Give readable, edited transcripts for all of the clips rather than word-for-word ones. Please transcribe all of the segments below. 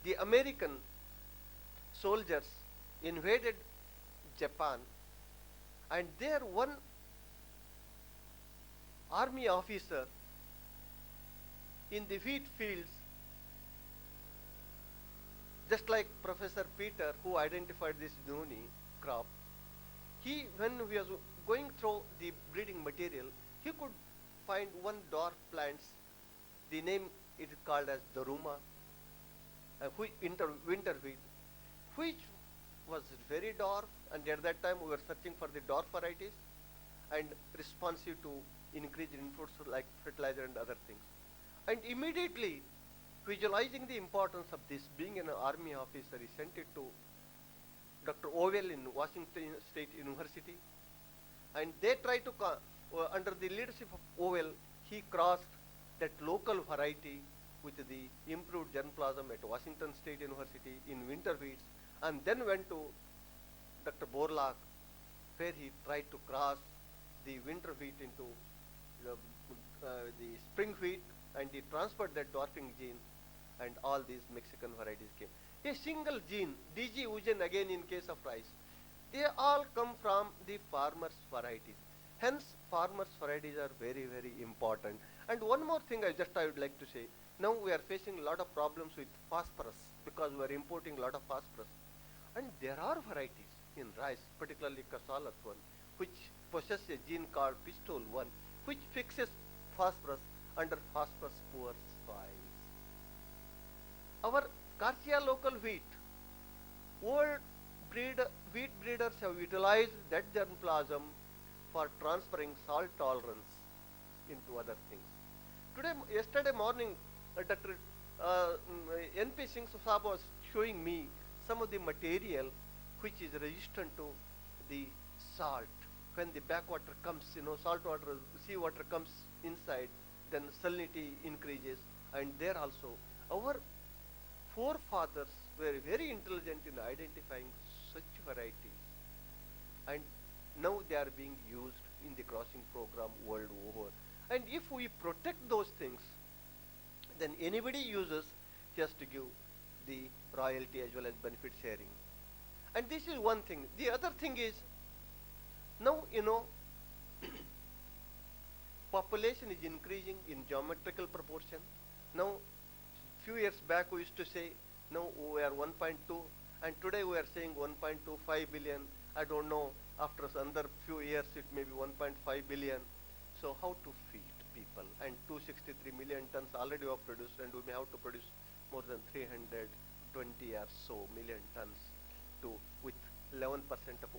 the American soldiers invaded Japan, and there one army officer in the wheat fields, just like Professor Peter who identified this Noni crop, he, when he was going through the breeding material, he could find one dwarf plants. The name it is called as Daruma, winter wheat, which was very dwarf, and at that time we were searching for the dwarf varieties and responsive to increased inputs like fertilizer and other things. And immediately visualizing the importance of this, being an army officer, he sent it to Dr. Owell in Washington State University, and they tried to, under the leadership of Owell, he crossed that local variety with the improved germplasm at Washington State University in winter wheats, and then went to Dr. Borlaug, where he tried to cross the winter wheat into the spring wheat, and he transferred that dwarfing gene, and all these Mexican varieties came. A single gene, DG Ugen again in case of rice, they all come from the farmers' varieties. Hence, farmers' varieties are very, very important. And one more thing I would like to say, now we are facing a lot of problems with phosphorus because we are importing a lot of phosphorus. And there are varieties in rice, particularly Kasalat 1, which possess a gene called Pistol 1, which fixes phosphorus under phosphorus poor soils. Our Garcia local wheat, old wheat breeders have utilized that germplasm for transferring salt tolerance into other things. Yesterday morning, Dr. N.P. Singh Sahab was showing me some of the material which is resistant to the salt. When the backwater comes, salt water, sea water comes inside, then salinity increases, and there also our forefathers were very intelligent in identifying such varieties, and now they are being used in the crossing program world over. And if we protect those things, then anybody uses, he has to give the royalty as well as benefit sharing. And this is one thing. The other thing is, now population is increasing in geometrical proportion. Now, few years back we used to say, no, we are 1.2, and today we are saying 1.25 billion. I don't know, after another few years it may be 1.5 billion. So how to feed people? And 263 million tons already were produced, and we may have to produce more than 320 or so million tons with 11% of,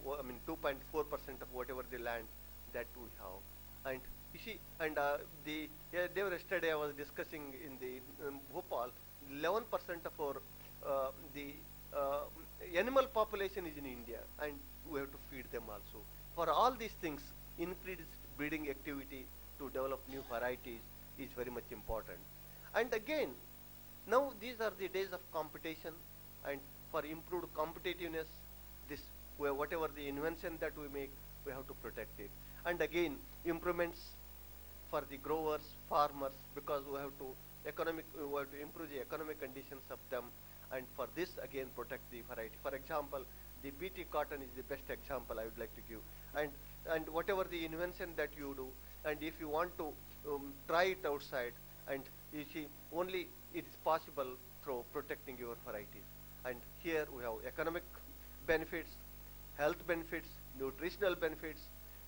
2.4% of whatever the land that we have. And you see, and day yesterday I was discussing in the Bhopal, 11% of our animal population is in India, and we have to feed them also. For all these things, increased breeding activity to develop new varieties is very much important. And again, now these are the days of competition, and for improved competitiveness, whatever the invention that we make, we have to protect it. And again, improvements for the growers, farmers, because we have to improve the economic conditions of them, and for this again protect the variety. For example, the BT cotton is the best example I would like to give. And whatever the invention that you do, and if you want to try it outside, and you see, only it is possible through protecting your varieties. And here we have economic benefits, health benefits, nutritional benefits,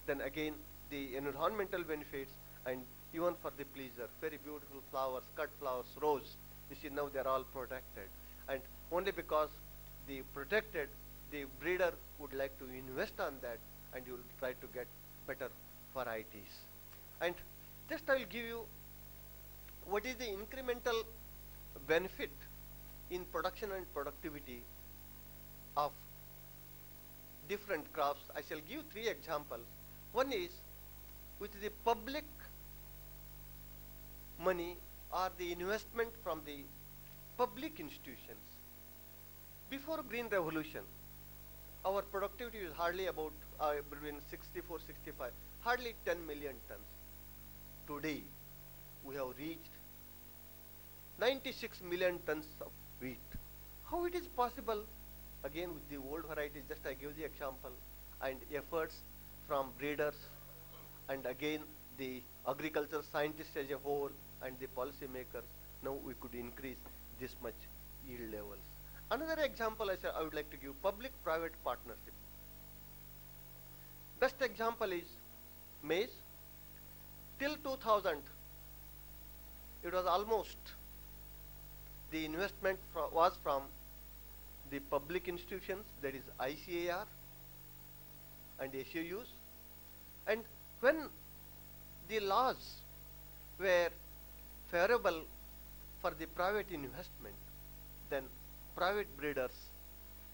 then again the environmental benefits, and even for the pleasure, very beautiful flowers, cut flowers, rose. You see, now they are all protected, and only because the protected, the breeder would like to invest on that, and you will try to get better varieties. And just I will give you what is the incremental benefit in production and productivity of different crops. I shall give 3 examples. One is with the public money or the investment from the public institutions. Before Green Revolution, our productivity is hardly about between 64, 65, hardly 10 million tons. Today, we have reached 96 million tons of wheat. How it is possible? Again with the old varieties, just I give the example, and efforts from breeders, and again the agriculture scientists as a whole and the policy makers, now we could increase this much yield levels. Another example I would like to give, public-private partnership. Best example is maize. Till 2000, it was almost the investment was from the public institutions, that is ICAR and SUUs, and when the laws were favorable for the private investment, then private breeders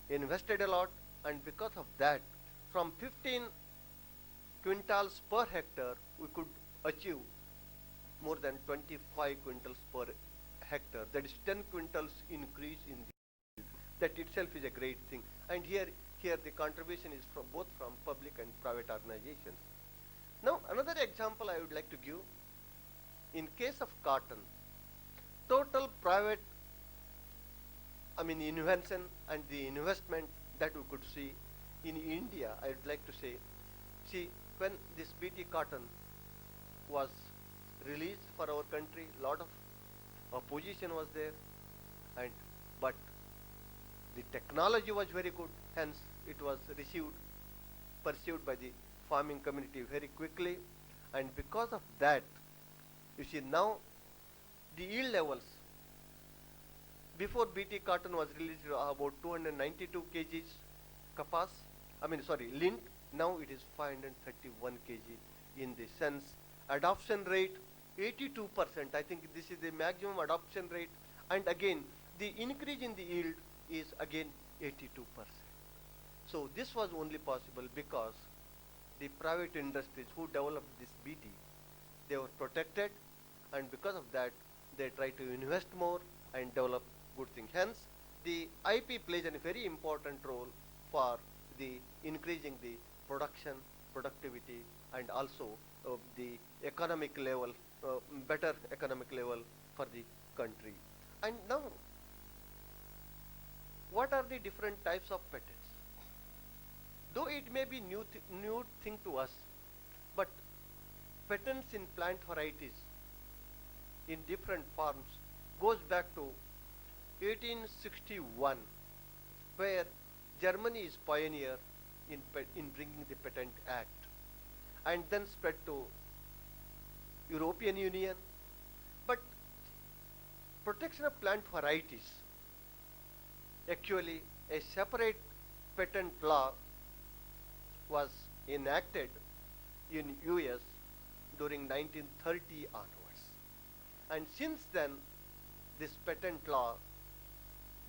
invested a lot, and because of that, from 15 quintals per hectare, we could achieve more than 25 quintals per hectare. That is 10 quintals increase in the yield. That itself is a great thing. And here the contribution is from both from public and private organizations. Now another example I would like to give. In case of cotton, total private, invention and the investment that we could see in India, I would like to say, see, when this BT cotton was released for our country, lot of opposition was there, but the technology was very good, hence it was pursued by the farming community very quickly, and because of that, you see now the yield levels before BT cotton was released about 292 kgs lint. Now it is 531 kg. In the sense, adoption rate 82%. I think this is the maximum adoption rate, and again the increase in the yield is again 82%. So this was only possible because the private industries who developed this BT, they were protected, and because of that they try to invest more and develop good things. Hence the IP plays a very important role for the increasing the production, productivity, and also the economic level, better economic level for the country. And now, what are the different types of patents? Though it may be new thing to us, but patents in plant varieties in different forms goes back to 1861, where Germany is pioneer in bringing the Patent Act, and then spread to European Union. But protection of plant varieties, actually a separate patent law was enacted in US during 1930 onwards, and since then this patent law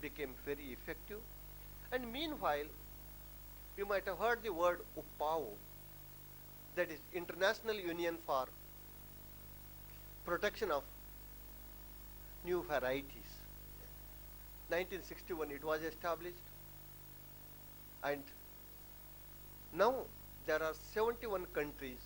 became very effective. And meanwhile, you might have heard the word UPAO, that is International Union for Protection of New Varieties. 1961 it was established, and now there are 71 countries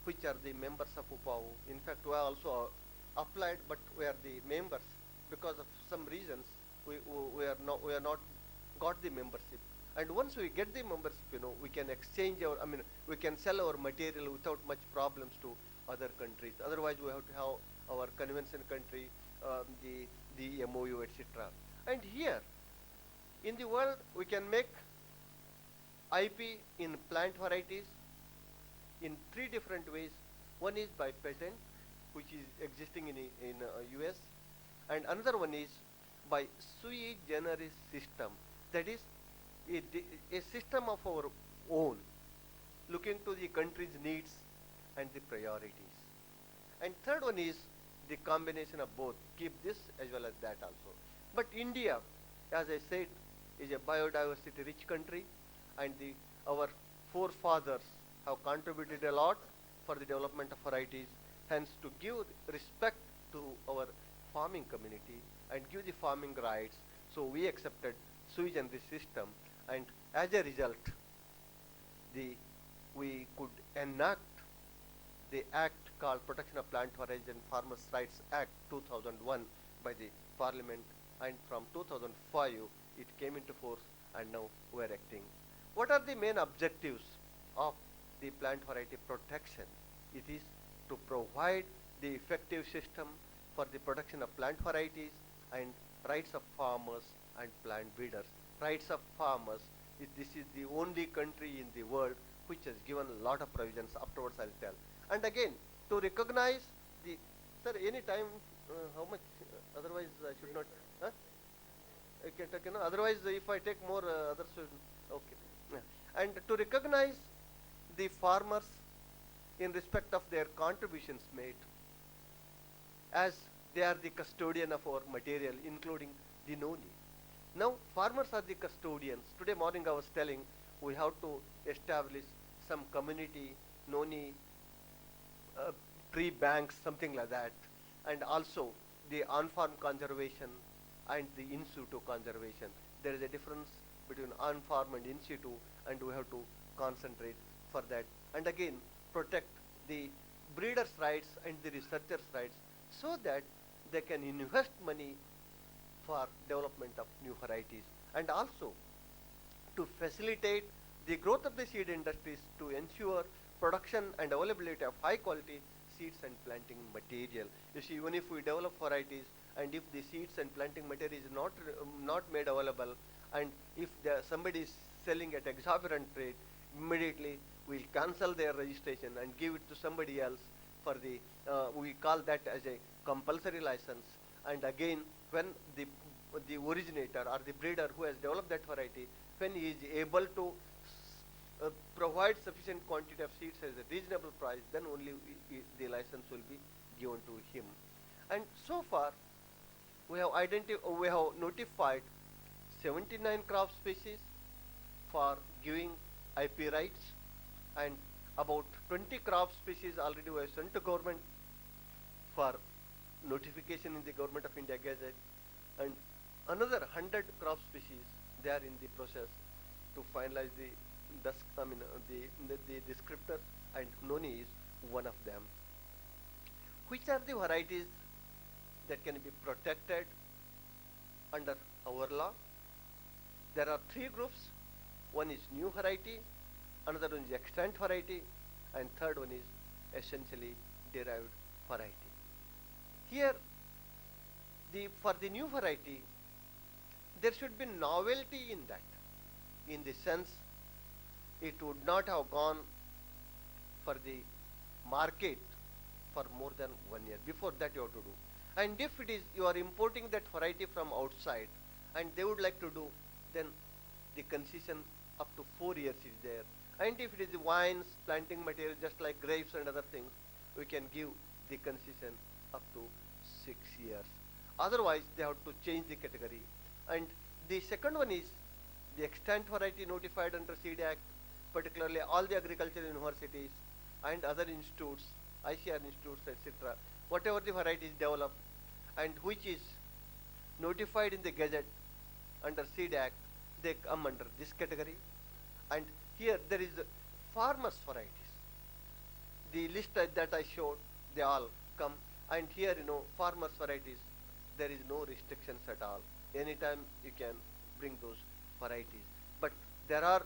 which are the members of UPAO. In fact, we are also applied, but we are the members. Because of some reasons, we are not got the membership. And once we get the membership, we can exchange we can sell our material without much problems to other countries. Otherwise, we have to have our convention country, the MOU, etc. And here, in the world, we can make IP in plant varieties in three different ways. One is by patent, which is existing in US, and another one is by sui generis system, that is a system of our own, looking to the country's needs and the priorities. And third one is the combination of both, keep this as well as that also. But India, as I said, is a biodiversity rich country, and our forefathers have contributed a lot for the development of varieties. Hence, to give respect to our farming community and give the farming rights, so we accepted sui generis system, and as a result, we could enact the act called Protection of Plant Varieties and Farmers' Rights Act 2001 by the Parliament and from 2005 it came into force, and now we are acting. What are the main objectives of the plant variety protection? It is to provide the effective system for the protection of plant varieties and rights of farmers and plant breeders. Rights of farmers, this is the only country in the world which has given a lot of provisions. Afterwards I'll tell. And again, to recognize the, sir, any time, how much, otherwise I should not, huh? I can take, otherwise if I take more, others should, okay. Yeah. And to recognize the farmers in respect of their contributions made, as they are the custodian of our material, including the Noni. Now, farmers are the custodians. Today morning I was telling we have to establish some community Noni tree banks, something like that, and also the on-farm conservation and the in situ conservation. There is a difference between on-farm and in situ, and we have to concentrate for that. And again, protect the breeders' rights and the researchers' rights so that they can invest money for development of new varieties, and also to facilitate the growth of the seed industries to ensure production and availability of high quality seeds and planting material. You see, even if we develop varieties and if the seeds and planting material is not made available, and if somebody is selling at exorbitant rate, immediately we'll cancel their registration and give it to somebody else for the, we call that as a compulsory license. And again, when the originator or the breeder who has developed that variety, when he is able to provide sufficient quantity of seeds at a reasonable price, then only the license will be given to him. And so far, we have notified 79 crop species for giving IP rights, and about 20 crop species already were sent to government for notification in the Government of India Gazette, and another 100 crop species, they are in the process to finalize the descriptor, and Noni is one of them. Which are the varieties that can be protected under our law? There are three groups. One is new variety, another one is extant variety, and third one is essentially derived variety. Here, for the new variety, there should be novelty in that, in the sense it would not have gone for the market for more than 1 year. Before that you have to do. And if it is, you are importing that variety from outside and they would like to do, then the concession up to 4 years is there. And if it is wines, planting material, just like grapes and other things, we can give the concession up to 6 years. Otherwise, they have to change the category. And the second one is the extant variety notified under Seed Act, particularly all the agricultural universities and other institutes, ICR institutes, etc. Whatever the variety is developed and which is notified in the Gazette under Seed Act, they come under this category. And here there is farmers varieties. The list that I showed, they all come. And here, farmers varieties, there is no restrictions at all. Anytime you can bring those varieties. But there are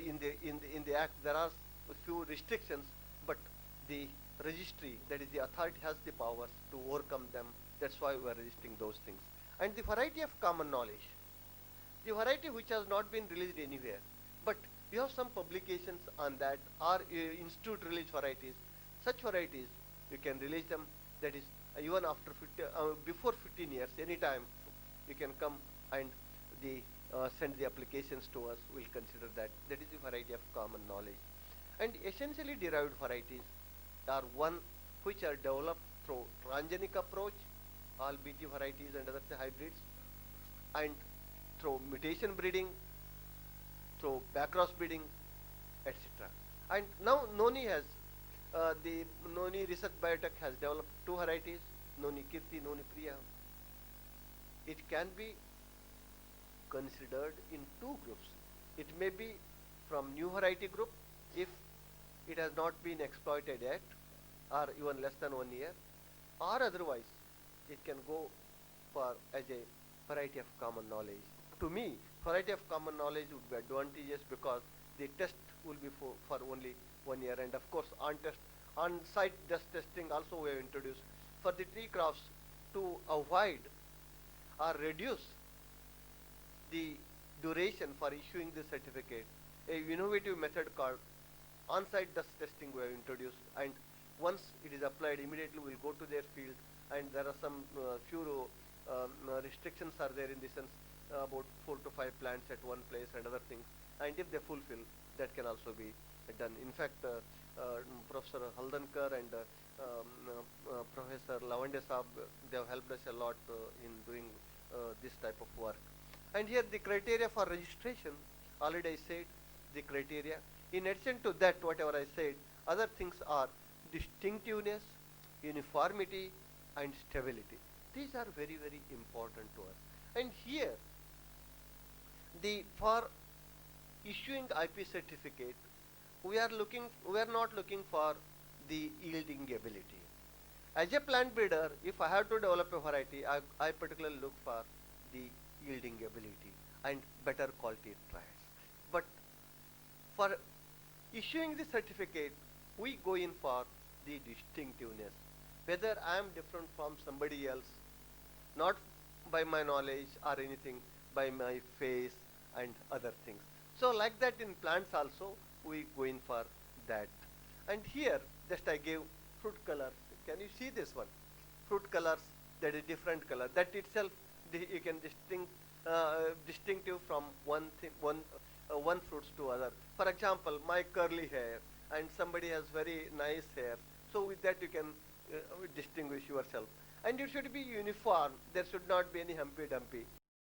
in the act there are a few restrictions, but the registry, that is the authority, has the powers to overcome them. That's why we are registering those things. And the variety of common knowledge, the variety which has not been released anywhere, but you have some publications on that, or institute release varieties. Such varieties you can release them. That is even after before 15 years, anytime you can come and send the applications to us. We'll consider that. That is the variety of common knowledge. And essentially derived varieties are one which are developed through transgenic approach, all BT varieties and other hybrids, and through mutation breeding, through backcross breeding, etc. And now Noni has, the Noni Research Biotech has developed two varieties, Noni Kirti, Noni Priya. It can be considered in two groups. It may be from new variety group if it has not been exploited yet, or even less than 1 year, or otherwise it can go for as a variety of common knowledge. To me, variety of common knowledge would be advantageous because the test will be for only 1 year, and of course on-site dust testing also we have introduced for the tree crops to avoid or reduce the duration for issuing the certificate. A innovative method called on-site dust testing we have introduced, and once it is applied, immediately we will go to their field, and there are some few restrictions are there in the sense about 4 to 5 plants at one place and other things, and if they fulfill, that can also be done. In fact, Professor Haldankar and Professor Lavande Saab, they have helped us a lot in doing this type of work. And here the criteria for registration, already I said the criteria. In addition to that, whatever I said, other things are distinctiveness, uniformity, and stability. These are very, very important to us. And here, for issuing IP certificate, we are not looking for the yielding ability. As a plant breeder, if I have to develop a variety, I particularly look for the yielding ability and better quality trials. But for issuing the certificate, we go in for the distinctiveness. Whether I am different from somebody else, not by my knowledge or anything, by my face and other things. So like that in plants also, we go in for that. And here, just I gave fruit colors. Can you see this one? Fruit colors, that is different color. That itself, you can distinctive from one fruits to other. For example, my curly hair and somebody has very nice hair. So with that you can distinguish yourself. And it should be uniform. There should not be any humpy dumpy.